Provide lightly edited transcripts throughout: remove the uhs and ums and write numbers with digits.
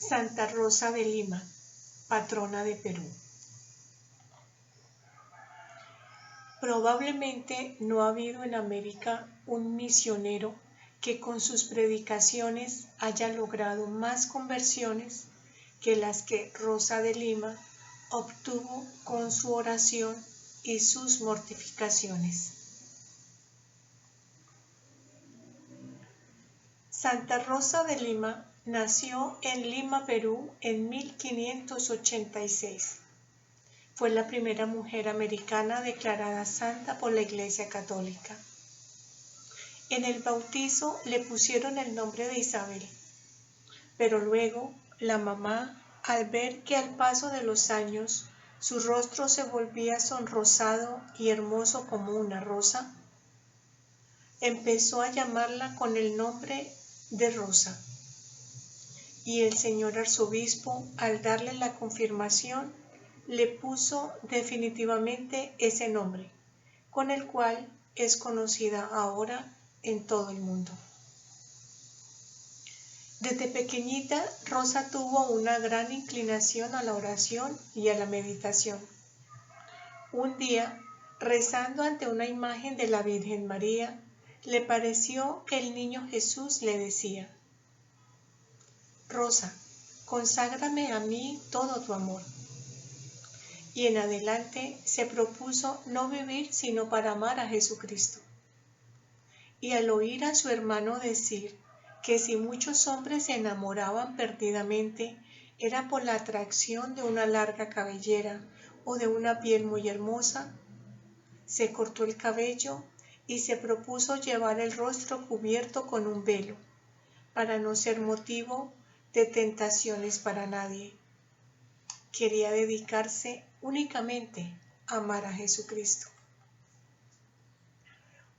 Santa Rosa de Lima, patrona de Perú. Probablemente no ha habido en América un misionero que con sus predicaciones haya logrado más conversiones que las que Rosa de Lima obtuvo con su oración y sus mortificaciones. Santa Rosa de Lima nació en Lima, Perú, en 1586. Fue la primera mujer americana declarada santa por la Iglesia Católica. En el bautizo le pusieron el nombre de Isabel, pero luego la mamá, al ver que al paso de los años su rostro se volvía sonrosado y hermoso como una rosa, empezó a llamarla con el nombre de Rosa. Y el señor arzobispo, al darle la confirmación, le puso definitivamente ese nombre, con el cual es conocida ahora en todo el mundo. Desde pequeñita, Rosa tuvo una gran inclinación a la oración y a la meditación. Un día, rezando ante una imagen de la Virgen María, le pareció que el niño Jesús le decía: Rosa, conságrame a mí todo tu amor. Y en adelante se propuso no vivir sino para amar a Jesucristo. Y al oír a su hermano decir que si muchos hombres se enamoraban perdidamente era por la atracción de una larga cabellera o de una piel muy hermosa, se cortó el cabello y se propuso llevar el rostro cubierto con un velo, para no ser motivo de tentaciones para nadie. Quería dedicarse únicamente a amar a Jesucristo.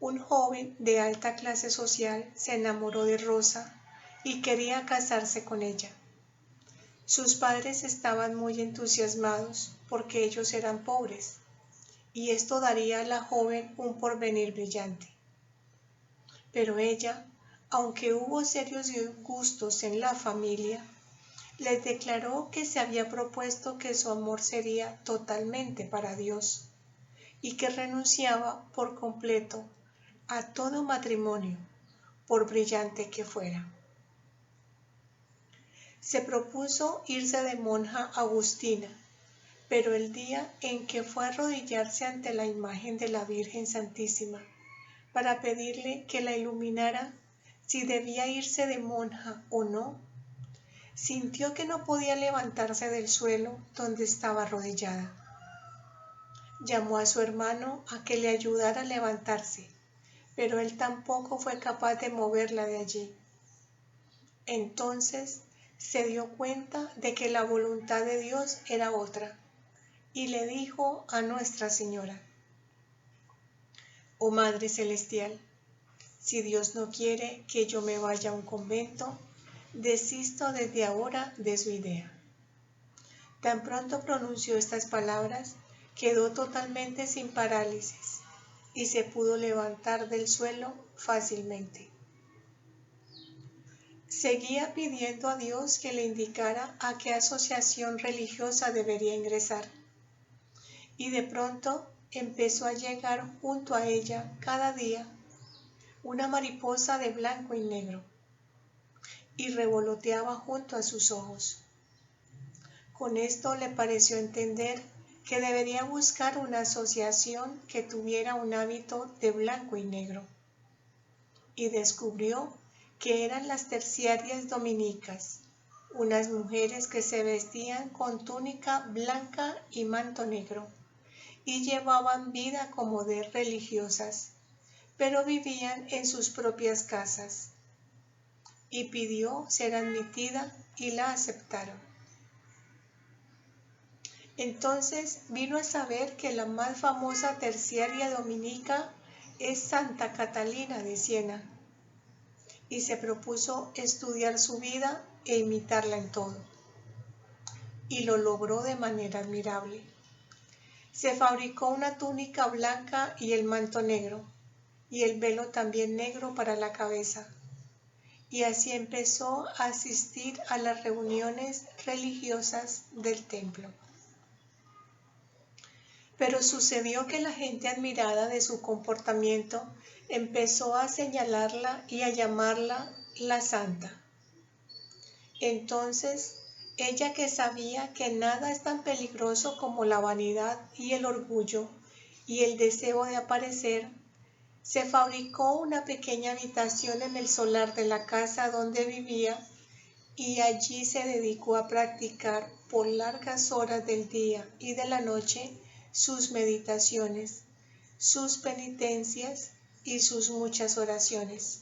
Un joven de alta clase social se enamoró de Rosa y quería casarse con ella. Sus padres estaban muy entusiasmados porque ellos eran pobres y esto daría a la joven un porvenir brillante. Pero ella, aunque hubo serios disgustos en la familia, les declaró que se había propuesto que su amor sería totalmente para Dios y que renunciaba por completo a todo matrimonio, por brillante que fuera. Se propuso irse de monja agustina, pero el día en que fue a arrodillarse ante la imagen de la Virgen Santísima para pedirle que la iluminara si debía irse de monja o no, sintió que no podía levantarse del suelo donde estaba arrodillada. Llamó a su hermano a que le ayudara a levantarse, pero él tampoco fue capaz de moverla de allí. Entonces se dio cuenta de que la voluntad de Dios era otra, y le dijo a Nuestra Señora: Oh Madre Celestial, si Dios no quiere que yo me vaya a un convento, desisto desde ahora de su idea. Tan pronto pronunció estas palabras, quedó totalmente sin parálisis y se pudo levantar del suelo fácilmente. Seguía pidiendo a Dios que le indicara a qué asociación religiosa debería ingresar, y de pronto empezó a llegar junto a ella cada día una mariposa de blanco y negro, y revoloteaba junto a sus ojos. Con esto le pareció entender que debería buscar una asociación que tuviera un hábito de blanco y negro, y descubrió que eran las terciarias dominicas, unas mujeres que se vestían con túnica blanca y manto negro, y llevaban vida como de religiosas, pero vivían en sus propias casas, y pidió ser admitida y la aceptaron. Entonces vino a saber que la más famosa terciaria dominica es Santa Catalina de Siena, y se propuso estudiar su vida e imitarla en todo. Y lo logró de manera admirable. Se fabricó una túnica blanca y el manto negro, y el velo también negro para la cabeza, y así empezó a asistir a las reuniones religiosas del templo. Pero sucedió que la gente admirada de su comportamiento empezó a señalarla y a llamarla la santa. Entonces, ella, que sabía que nada es tan peligroso como la vanidad y el orgullo y el deseo de aparecer, se fabricó una pequeña habitación en el solar de la casa donde vivía y allí se dedicó a practicar por largas horas del día y de la noche sus meditaciones, sus penitencias y sus muchas oraciones.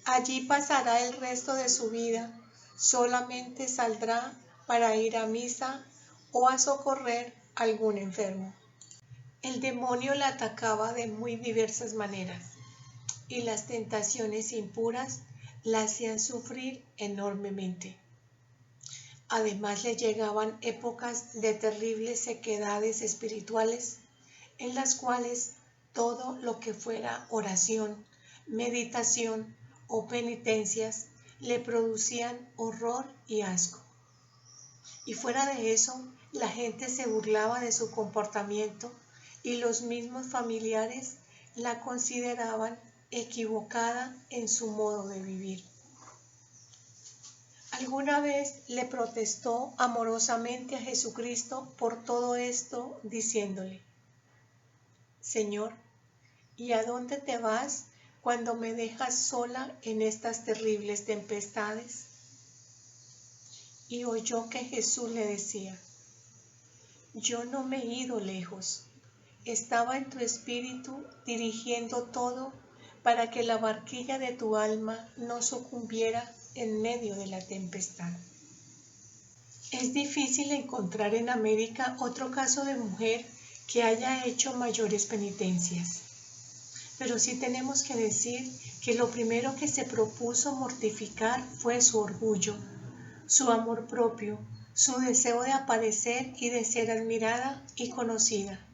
Allí pasará el resto de su vida, solamente saldrá para ir a misa o a socorrer a algún enfermo. El demonio la atacaba de muy diversas maneras y las tentaciones impuras la hacían sufrir enormemente. Además le llegaban épocas de terribles sequedades espirituales en las cuales todo lo que fuera oración, meditación o penitencias le producían horror y asco. Y fuera de eso, la gente se burlaba de su comportamiento y los mismos familiares la consideraban equivocada en su modo de vivir. Alguna vez le protestó amorosamente a Jesucristo por todo esto, diciéndole: Señor, ¿y a dónde te vas cuando me dejas sola en estas terribles tempestades? Y oyó que Jesús le decía: Yo no me he ido lejos, estaba en tu espíritu dirigiendo todo para que la barquilla de tu alma no sucumbiera en medio de la tempestad. Es difícil encontrar en América otro caso de mujer que haya hecho mayores penitencias. Pero sí tenemos que decir que lo primero que se propuso mortificar fue su orgullo, su amor propio, su deseo de aparecer y de ser admirada y conocida.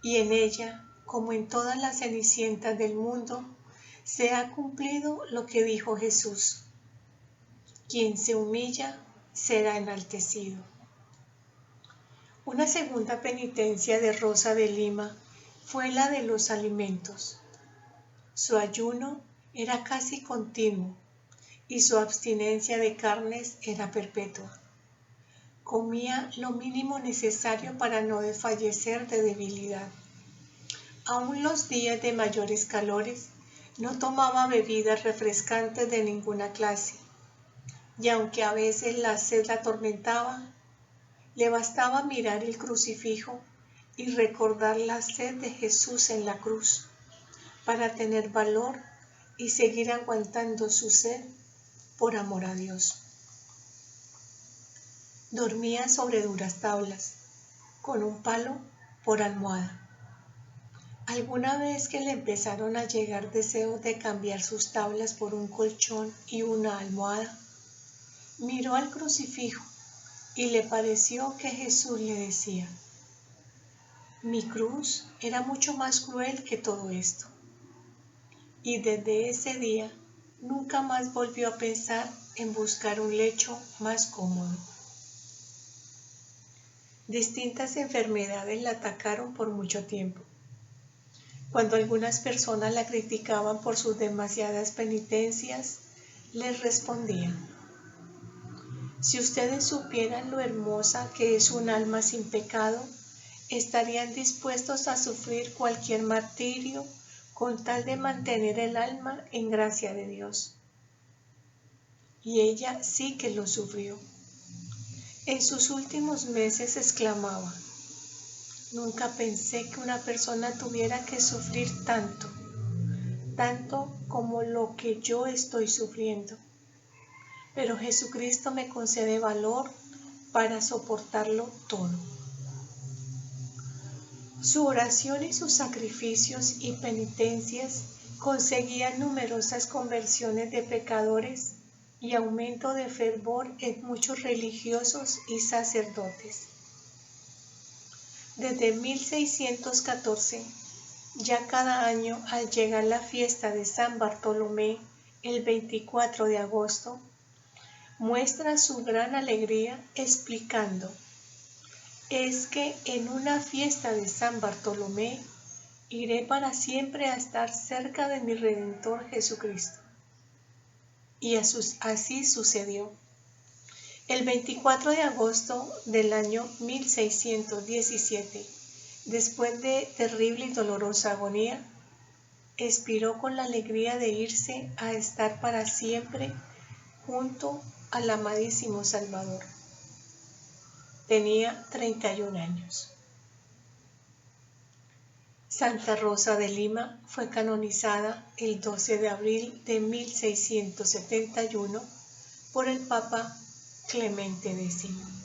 Y en ella, como en todas las cenicientas del mundo, se ha cumplido lo que dijo Jesús: quien se humilla será enaltecido. Una segunda penitencia de Rosa de Lima fue la de los alimentos. Su ayuno era casi continuo y su abstinencia de carnes era perpetua. Comía lo mínimo necesario para no desfallecer de debilidad. Aún los días de mayores calores no tomaba bebidas refrescantes de ninguna clase, y aunque a veces la sed la atormentaba, le bastaba mirar el crucifijo y recordar la sed de Jesús en la cruz para tener valor y seguir aguantando su sed por amor a Dios. Dormía sobre duras tablas, con un palo por almohada. Alguna vez que le empezaron a llegar deseos de cambiar sus tablas por un colchón y una almohada, miró al crucifijo y le pareció que Jesús le decía: mi cruz era mucho más cruel que todo esto. Y desde ese día nunca más volvió a pensar en buscar un lecho más cómodo. Distintas enfermedades la atacaron por mucho tiempo. Cuando algunas personas la criticaban por sus demasiadas penitencias, les respondía: si ustedes supieran lo hermosa que es un alma sin pecado, estarían dispuestos a sufrir cualquier martirio con tal de mantener el alma en gracia de Dios. Y ella sí que lo sufrió. En sus últimos meses exclamaba: nunca pensé que una persona tuviera que sufrir tanto como lo que yo estoy sufriendo. Pero Jesucristo me concede valor para soportarlo todo. Su oración y sus sacrificios y penitencias conseguían numerosas conversiones de pecadores y aumento de fervor en muchos religiosos y sacerdotes. Desde 1614, ya cada año al llegar la fiesta de San Bartolomé el 24 de agosto, muestra su gran alegría explicando: es que en una fiesta de San Bartolomé iré para siempre a estar cerca de mi Redentor Jesucristo. Y así sucedió. El 24 de agosto del año 1617, después de terrible y dolorosa agonía, expiró con la alegría de irse a estar para siempre junto al amadísimo Salvador. Tenía 31 años. Santa Rosa de Lima fue canonizada el 12 de abril de 1671 por el Papa Clemente X.